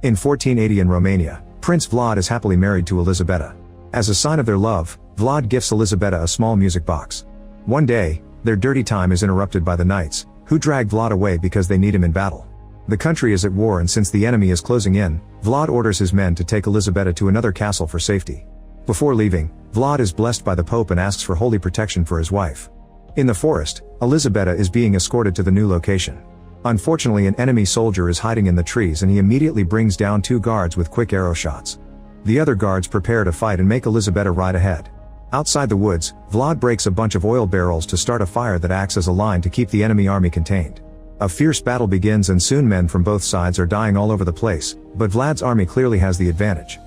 In 1480 in Romania, Prince Vlad is happily married to Elisabeta. As a sign of their love, Vlad gifts Elisabeta a small music box. One day, their dirty time is interrupted by the knights, who drag Vlad away because they need him in battle. The country is at war, and since the enemy is closing in, Vlad orders his men to take Elisabeta to another castle for safety. Before leaving, Vlad is blessed by the Pope and asks for holy protection for his wife. In the forest, Elisabeta is being escorted to the new location. Unfortunately, an enemy soldier is hiding in the trees, and he immediately brings down 2 guards with quick arrow shots. The other guards prepare to fight and make Elisabeta ride ahead. Outside the woods, Vlad breaks a bunch of oil barrels to start a fire that acts as a line to keep the enemy army contained. A fierce battle begins, and soon men from both sides are dying all over the place, but Vlad's army clearly has the advantage.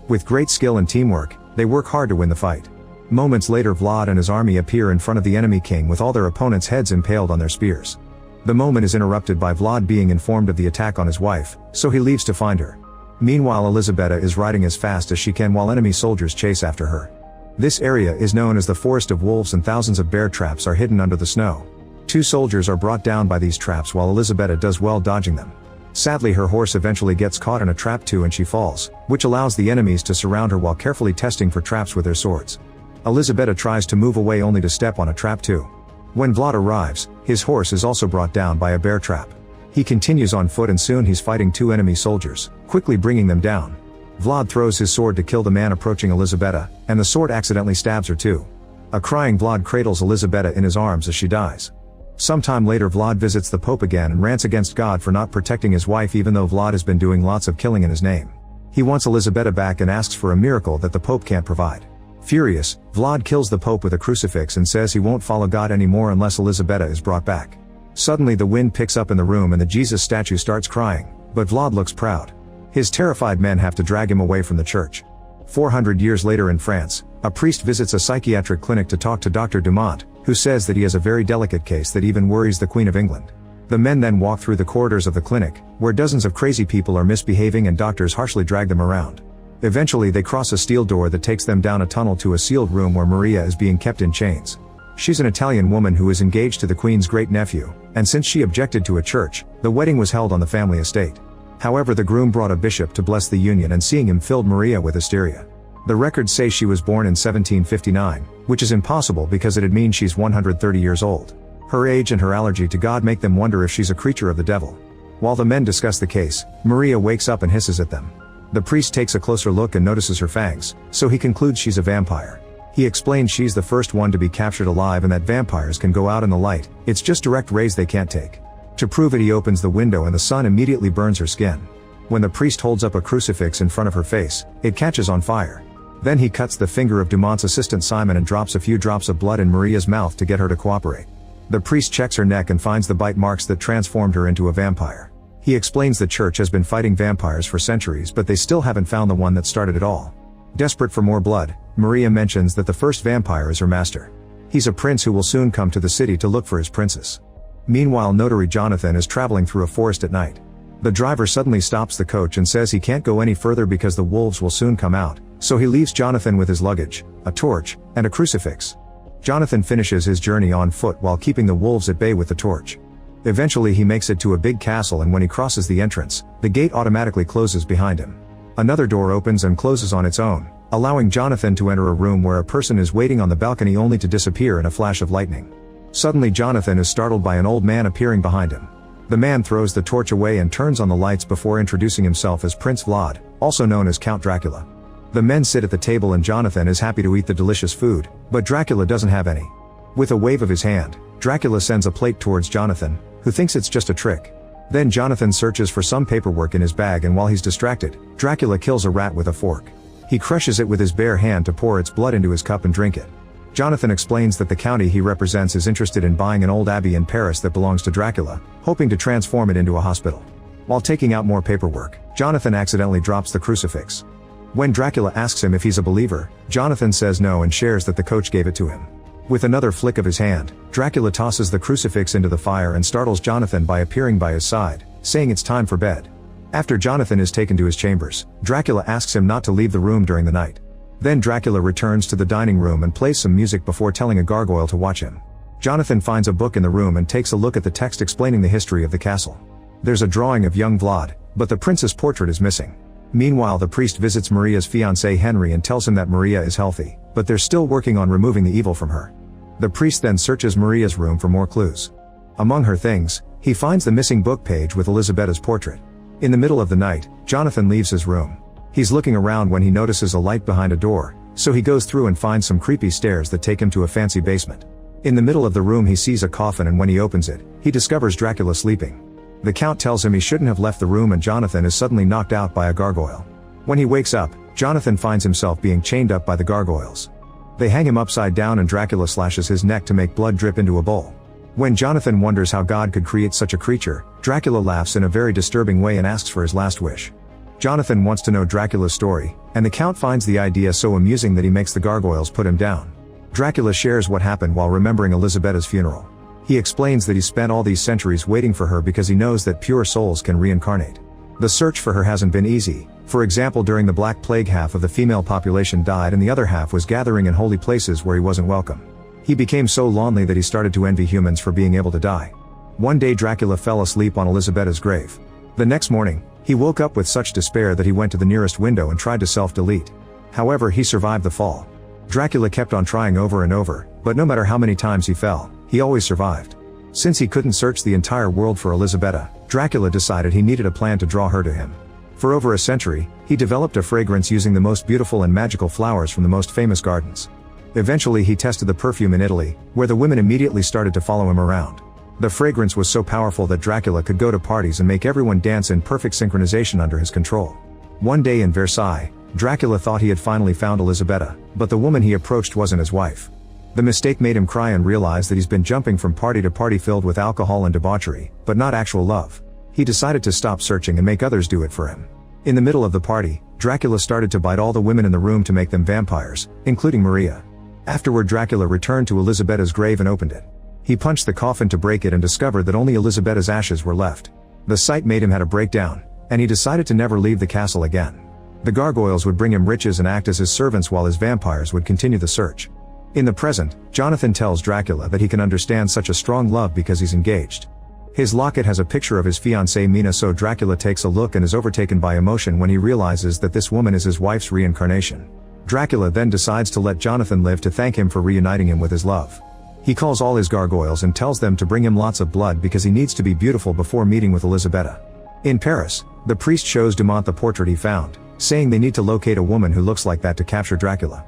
With great skill and teamwork, they work hard to win the fight. Moments later, Vlad and his army appear in front of the enemy king with all their opponents' heads impaled on their spears. The moment is interrupted by Vlad being informed of the attack on his wife, so he leaves to find her. Meanwhile, Elisabeta is riding as fast as she can while enemy soldiers chase after her. This area is known as the Forest of Wolves, and thousands of bear traps are hidden under the snow. 2 soldiers are brought down by these traps while Elisabeta does well dodging them. Sadly, her horse eventually gets caught in a trap too, and she falls, which allows the enemies to surround her while carefully testing for traps with their swords. Elisabeta tries to move away only to step on a trap too. When Vlad arrives, his horse is also brought down by a bear trap. He continues on foot, and soon he's fighting 2 enemy soldiers, quickly bringing them down. Vlad throws his sword to kill the man approaching Elisabeta, and the sword accidentally stabs her too. A crying Vlad cradles Elisabeta in his arms as she dies. Sometime later, Vlad visits the Pope again and rants against God for not protecting his wife, even though Vlad has been doing lots of killing in his name. He wants Elisabeta back and asks for a miracle that the Pope can't provide. Furious, Vlad kills the Pope with a crucifix and says he won't follow God anymore unless Elisabeta is brought back. Suddenly, the wind picks up in the room and the Jesus statue starts crying, but Vlad looks proud. His terrified men have to drag him away from the church. 400 years later in France, a priest visits a psychiatric clinic to talk to Dr. Dumont, who says that he has a very delicate case that even worries the Queen of England. The men then walk through the corridors of the clinic, where dozens of crazy people are misbehaving and doctors harshly drag them around. Eventually, they cross a steel door that takes them down a tunnel to a sealed room where Maria is being kept in chains. She's an Italian woman who is engaged to the Queen's great-nephew, and since she objected to a church, the wedding was held on the family estate. However, the groom brought a bishop to bless the union, and seeing him filled Maria with hysteria. The records say she was born in 1759, which is impossible because it'd mean she's 130 years old. Her age and her allergy to God make them wonder if she's a creature of the devil. While the men discuss the case, Maria wakes up and hisses at them. The priest takes a closer look and notices her fangs, so he concludes she's a vampire. He explains she's the first one to be captured alive and that vampires can go out in the light, it's just direct rays they can't take. To prove it, he opens the window and the sun immediately burns her skin. When the priest holds up a crucifix in front of her face, it catches on fire. Then he cuts the finger of Dumont's assistant Simon and drops a few drops of blood in Maria's mouth to get her to cooperate. The priest checks her neck and finds the bite marks that transformed her into a vampire. He explains the church has been fighting vampires for centuries, but they still haven't found the one that started it all. Desperate for more blood, Maria mentions that the first vampire is her master. He's a prince who will soon come to the city to look for his princess. Meanwhile, notary Jonathan is traveling through a forest at night. The driver suddenly stops the coach and says he can't go any further because the wolves will soon come out, so he leaves Jonathan with his luggage, a torch, and a crucifix. Jonathan finishes his journey on foot while keeping the wolves at bay with the torch. Eventually he makes it to a big castle, and when he crosses the entrance, the gate automatically closes behind him. Another door opens and closes on its own, allowing Jonathan to enter a room where a person is waiting on the balcony only to disappear in a flash of lightning. Suddenly Jonathan is startled by an old man appearing behind him. The man throws the torch away and turns on the lights before introducing himself as Prince Vlad, also known as Count Dracula. The men sit at the table and Jonathan is happy to eat the delicious food, but Dracula doesn't have any. With a wave of his hand, Dracula sends a plate towards Jonathan, who thinks it's just a trick. Then Jonathan searches for some paperwork in his bag, and while he's distracted, Dracula kills a rat with a fork. He crushes it with his bare hand to pour its blood into his cup and drink it. Jonathan explains that the county he represents is interested in buying an old abbey in Paris that belongs to Dracula, hoping to transform it into a hospital. While taking out more paperwork, Jonathan accidentally drops the crucifix. When Dracula asks him if he's a believer, Jonathan says no and shares that the coach gave it to him. With another flick of his hand, Dracula tosses the crucifix into the fire and startles Jonathan by appearing by his side, saying it's time for bed. After Jonathan is taken to his chambers, Dracula asks him not to leave the room during the night. Then Dracula returns to the dining room and plays some music before telling a gargoyle to watch him. Jonathan finds a book in the room and takes a look at the text explaining the history of the castle. There's a drawing of young Vlad, But the prince's portrait is missing. Meanwhile, the priest visits Maria's fiancé Henry and tells him that Maria is healthy, but they're still working on removing the evil from her. The priest then searches Maria's room for more clues. Among her things, he finds the missing book page with Elisabetta's portrait. In the middle of the night, Jonathan leaves his room. He's looking around when he notices a light behind a door, so he goes through and finds some creepy stairs that take him to a fancy basement. In the middle of the room he sees a coffin, and when he opens it, he discovers Dracula sleeping. The Count tells him he shouldn't have left the room, and Jonathan is suddenly knocked out by a gargoyle. When he wakes up, Jonathan finds himself being chained up by the gargoyles. They hang him upside down and Dracula slashes his neck to make blood drip into a bowl. When Jonathan wonders how God could create such a creature, Dracula laughs in a very disturbing way and asks for his last wish. Jonathan wants to know Dracula's story, and the Count finds the idea so amusing that he makes the gargoyles put him down. Dracula shares what happened while remembering Elisabetta's funeral. He explains that he spent all these centuries waiting for her because he knows that pure souls can reincarnate. The search for her hasn't been easy. For example, during the Black Plague, half of the female population died and the other half was gathering in holy places where he wasn't welcome. He became so lonely that he started to envy humans for being able to die. One day Dracula fell asleep on Elisabetta's grave. The next morning, he woke up with such despair that he went to the nearest window and tried to self-delete. However, he survived the fall. Dracula kept on trying over and over, but no matter how many times he fell, he always survived. Since he couldn't search the entire world for Elisabetta, Dracula decided he needed a plan to draw her to him. For over a century, he developed a fragrance using the most beautiful and magical flowers from the most famous gardens. Eventually he tested the perfume in Italy, where the women immediately started to follow him around. The fragrance was so powerful that Dracula could go to parties and make everyone dance in perfect synchronization under his control. One day in Versailles, Dracula thought he had finally found Elisabetta, but the woman he approached wasn't his wife. The mistake made him cry and realize that he's been jumping from party to party filled with alcohol and debauchery, but not actual love. He decided to stop searching and make others do it for him. In the middle of the party, Dracula started to bite all the women in the room to make them vampires, including Maria. Afterward, Dracula returned to Elisabetta's grave and opened it. He punched the coffin to break it and discovered that only Elisabetta's ashes were left. The sight made him have a breakdown, and he decided to never leave the castle again. The gargoyles would bring him riches and act as his servants while his vampires would continue the search. In the present, Jonathan tells Dracula that he can understand such a strong love because he's engaged. His locket has a picture of his fiancée Mina, so Dracula takes a look and is overtaken by emotion when he realizes that this woman is his wife's reincarnation. Dracula then decides to let Jonathan live to thank him for reuniting him with his love. He calls all his gargoyles and tells them to bring him lots of blood because he needs to be beautiful before meeting with Elisabetta. In Paris, the priest shows Dumont the portrait he found, saying they need to locate a woman who looks like that to capture Dracula.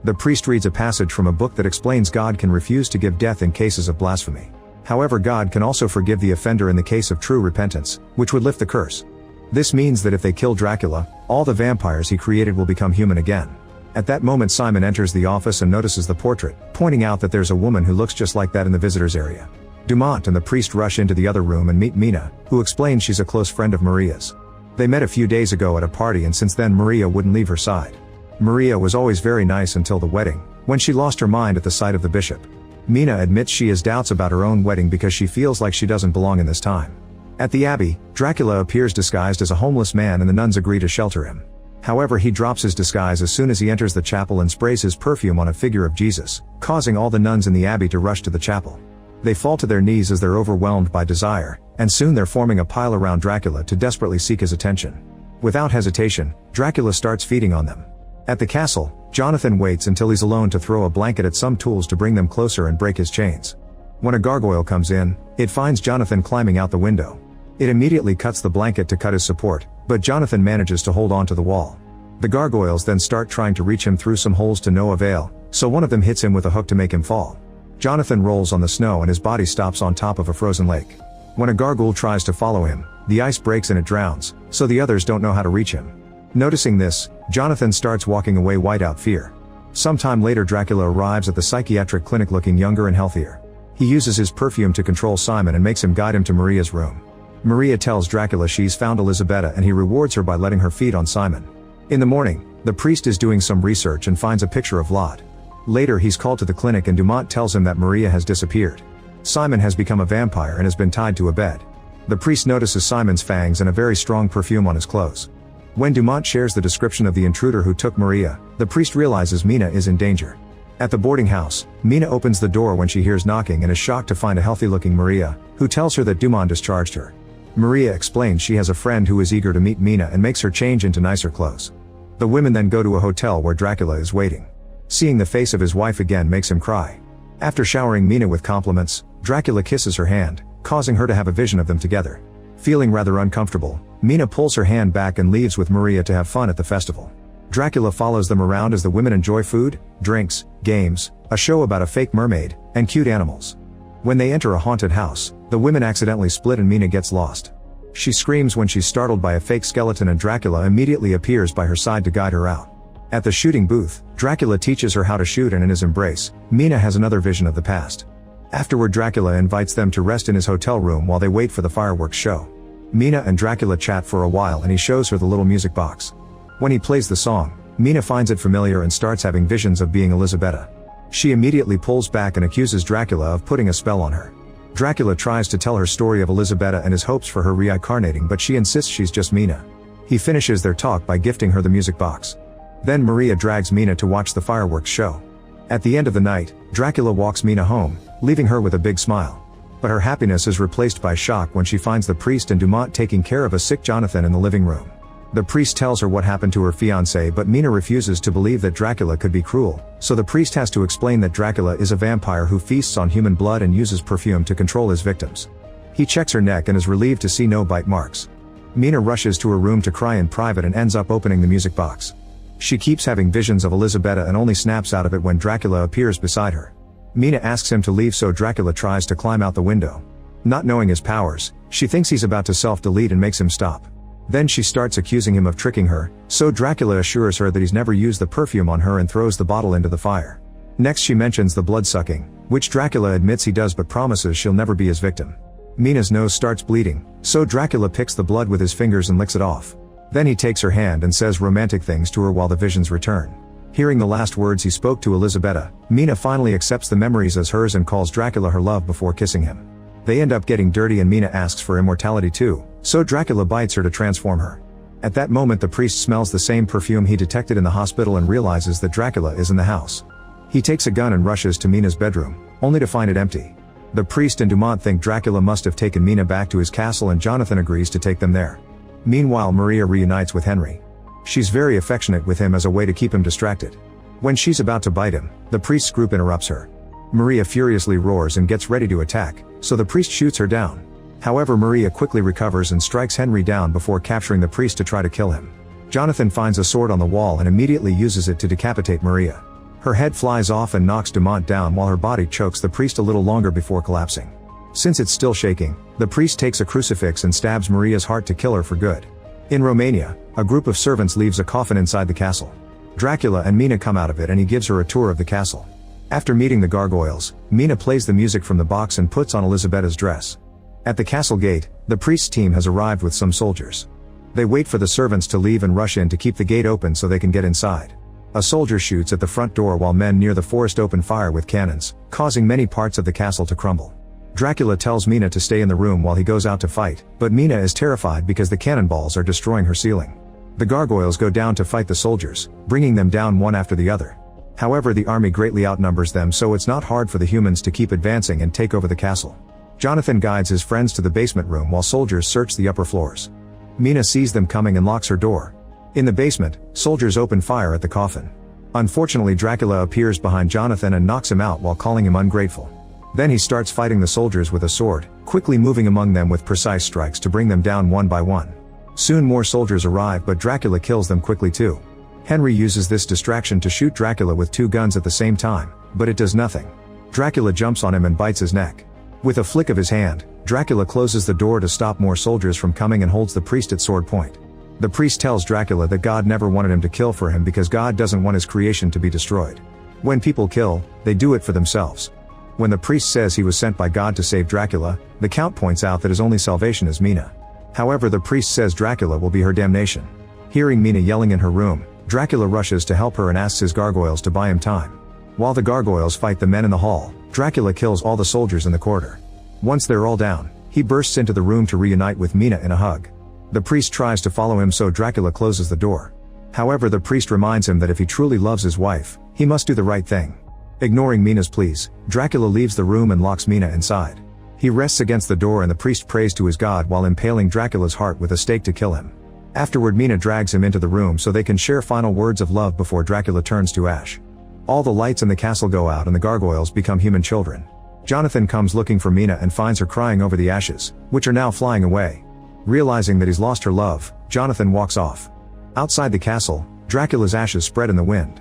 The priest reads a passage from a book that explains God can refuse to give death in cases of blasphemy. However, God can also forgive the offender in the case of true repentance, which would lift the curse. This means that if they kill Dracula, all the vampires he created will become human again. At that moment, Simon enters the office and notices the portrait, pointing out that there's a woman who looks just like that in the visitors area. Dumont and the priest rush into the other room and meet Mina, who explains she's a close friend of Maria's. They met a few days ago at a party, and since then Maria wouldn't leave her side. Maria was always very nice until the wedding, when she lost her mind at the sight of the bishop. Mina admits she has doubts about her own wedding because she feels like she doesn't belong in this time. At the abbey, Dracula appears disguised as a homeless man and the nuns agree to shelter him. However, he drops his disguise as soon as he enters the chapel and sprays his perfume on a figure of Jesus, causing all the nuns in the abbey to rush to the chapel. They fall to their knees as they're overwhelmed by desire, and soon they're forming a pile around Dracula to desperately seek his attention. Without hesitation, Dracula starts feeding on them. At the castle, Jonathan waits until he's alone to throw a blanket at some tools to bring them closer and break his chains. When a gargoyle comes in, it finds Jonathan climbing out the window. It immediately cuts the blanket to cut his support, but Jonathan manages to hold on to the wall. The gargoyles then start trying to reach him through some holes to no avail, so one of them hits him with a hook to make him fall. Jonathan rolls on the snow and his body stops on top of a frozen lake. When a gargoyle tries to follow him, the ice breaks and it drowns, so the others don't know how to reach him. Noticing this, Jonathan starts walking away without fear. Sometime later, Dracula arrives at the psychiatric clinic looking younger and healthier. He uses his perfume to control Simon and makes him guide him to Maria's room. Maria tells Dracula she's found Elisabetta and he rewards her by letting her feed on Simon. In the morning, the priest is doing some research and finds a picture of Vlad. Later he's called to the clinic and Dumont tells him that Maria has disappeared. Simon has become a vampire and has been tied to a bed. The priest notices Simon's fangs and a very strong perfume on his clothes. When Dumont shares the description of the intruder who took Maria, the priest realizes Mina is in danger. At the boarding house, Mina opens the door when she hears knocking and is shocked to find a healthy-looking Maria, who tells her that Dumont discharged her. Maria explains she has a friend who is eager to meet Mina and makes her change into nicer clothes. The women then go to a hotel where Dracula is waiting. Seeing the face of his wife again makes him cry. After showering Mina with compliments, Dracula kisses her hand, causing her to have a vision of them together. Feeling rather uncomfortable, Mina pulls her hand back and leaves with Maria to have fun at the festival. Dracula follows them around as the women enjoy food, drinks, games, a show about a fake mermaid, and cute animals. When they enter a haunted house, the women accidentally split and Mina gets lost. She screams when she's startled by a fake skeleton and Dracula immediately appears by her side to guide her out. At the shooting booth, Dracula teaches her how to shoot and in his embrace, Mina has another vision of the past. Afterward, Dracula invites them to rest in his hotel room while they wait for the fireworks show. Mina and Dracula chat for a while and he shows her the little music box. When he plays the song, Mina finds it familiar and starts having visions of being Elisabetta. She immediately pulls back and accuses Dracula of putting a spell on her. Dracula tries to tell her story of Elisabetta and his hopes for her reincarnating, but she insists she's just Mina. He finishes their talk by gifting her the music box. Then Maria drags Mina to watch the fireworks show. At the end of the night, Dracula walks Mina home, leaving her with a big smile. But her happiness is replaced by shock when she finds the priest and Dumont taking care of a sick Jonathan in the living room. The priest tells her what happened to her fiancé, but Mina refuses to believe that Dracula could be cruel, so the priest has to explain that Dracula is a vampire who feasts on human blood and uses perfume to control his victims. He checks her neck and is relieved to see no bite marks. Mina rushes to her room to cry in private and ends up opening the music box. She keeps having visions of Elisabetta and only snaps out of it when Dracula appears beside her. Mina asks him to leave, so Dracula tries to climb out the window. Not knowing his powers, she thinks he's about to self-delete and makes him stop. Then she starts accusing him of tricking her, so Dracula assures her that he's never used the perfume on her and throws the bottle into the fire. Next she mentions the blood-sucking, which Dracula admits he does but promises she'll never be his victim. Mina's nose starts bleeding, so Dracula picks the blood with his fingers and licks it off. Then he takes her hand and says romantic things to her while the visions return. Hearing the last words he spoke to Elisabetta, Mina finally accepts the memories as hers and calls Dracula her love before kissing him. They end up getting dirty and Mina asks for immortality too, so Dracula bites her to transform her. At that moment the priest smells the same perfume he detected in the hospital and realizes that Dracula is in the house. He takes a gun and rushes to Mina's bedroom, only to find it empty. The priest and Dumont think Dracula must have taken Mina back to his castle and Jonathan agrees to take them there. Meanwhile, Maria reunites with Henry. She's very affectionate with him as a way to keep him distracted. When she's about to bite him, the priest's group interrupts her. Maria furiously roars and gets ready to attack, so the priest shoots her down. However, Maria quickly recovers and strikes Henry down before capturing the priest to try to kill him. Jonathan finds a sword on the wall and immediately uses it to decapitate Maria. Her head flies off and knocks Dumont down while her body chokes the priest a little longer before collapsing. Since it's still shaking, the priest takes a crucifix and stabs Maria's heart to kill her for good. In Romania, a group of servants leaves a coffin inside the castle. Dracula and Mina come out of it and he gives her a tour of the castle. After meeting the gargoyles, Mina plays the music from the box and puts on Elisabetta's dress. At the castle gate, the priest's team has arrived with some soldiers. They wait for the servants to leave and rush in to keep the gate open so they can get inside. A soldier shoots at the front door while men near the forest open fire with cannons, causing many parts of the castle to crumble. Dracula tells Mina to stay in the room while he goes out to fight, but Mina is terrified because the cannonballs are destroying her ceiling. The gargoyles go down to fight the soldiers, bringing them down one after the other. However, the army greatly outnumbers them, so it's not hard for the humans to keep advancing and take over the castle. Jonathan guides his friends to the basement room while soldiers search the upper floors. Mina sees them coming and locks her door. In the basement, soldiers open fire at the coffin. Unfortunately, Dracula appears behind Jonathan and knocks him out while calling him ungrateful. Then he starts fighting the soldiers with a sword, quickly moving among them with precise strikes to bring them down one by one. Soon more soldiers arrive, but Dracula kills them quickly too. Henry uses this distraction to shoot Dracula with two guns at the same time, but it does nothing. Dracula jumps on him and bites his neck. With a flick of his hand, Dracula closes the door to stop more soldiers from coming and holds the priest at sword point. The priest tells Dracula that God never wanted him to kill for him because God doesn't want his creation to be destroyed. When people kill, they do it for themselves. When the priest says he was sent by God to save Dracula, the Count points out that his only salvation is Mina. However, the priest says Dracula will be her damnation. Hearing Mina yelling in her room, Dracula rushes to help her and asks his gargoyles to buy him time. While the gargoyles fight the men in the hall, Dracula kills all the soldiers in the corridor. Once they're all down, he bursts into the room to reunite with Mina in a hug. The priest tries to follow him, so Dracula closes the door. However, the priest reminds him that if he truly loves his wife, he must do the right thing. Ignoring Mina's pleas, Dracula leaves the room and locks Mina inside. He rests against the door and the priest prays to his god while impaling Dracula's heart with a stake to kill him. Afterward, Mina drags him into the room so they can share final words of love before Dracula turns to ash. All the lights in the castle go out and the gargoyles become human children. Jonathan comes looking for Mina and finds her crying over the ashes, which are now flying away. Realizing that he's lost her love, Jonathan walks off. Outside the castle, Dracula's ashes spread in the wind.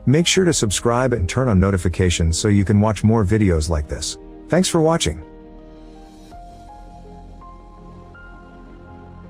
Make sure to subscribe and turn on notifications so you can watch more videos like this. Thanks for watching.